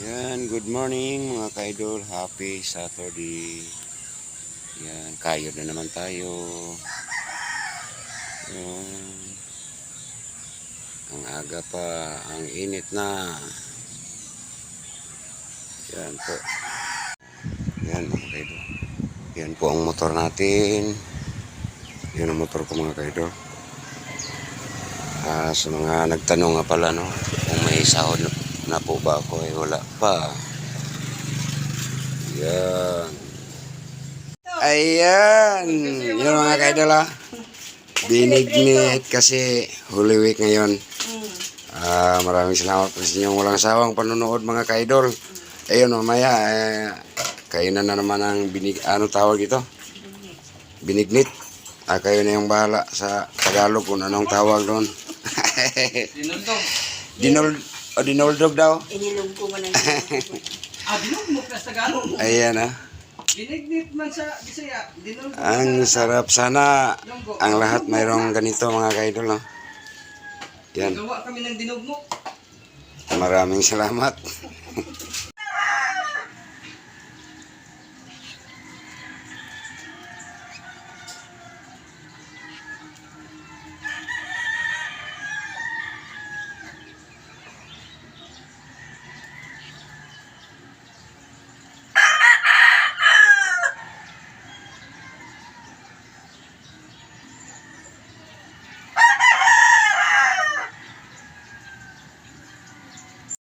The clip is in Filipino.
Yan, good morning mga ka-idol. Happy Saturday. Yan, kayo na naman tayo. Yan. Ang aga pa, ang init na. Yan po. Yan mga ka-idol. Yan po ang motor natin. Yan ang motor ko mga ka-idol. Sa mga nagtanong nga pala, no, kung may sahod na po ba ako, wala pa. Yan. Ayan. Yun mga ka-idol, binignit kasi Holy Week ngayon. Maraming salamat po sa inyong walang sawang panonood mga ka-idol. Ayun, mamaya kainan na naman ang tawag ito? Binignit. Kayo na yung bahala sa Tagalog kung anong tawag doon. Dinoldog daw. Inilog ko man ang dinugmok na sa Tagalog. Ayan Binignit man sa Bisaya. Dinugmok ang sa sarap sana ang lahat mayroong ganito mga ka-idol, no? Yan. Gawa kami ng dinugmok. Maraming salamat.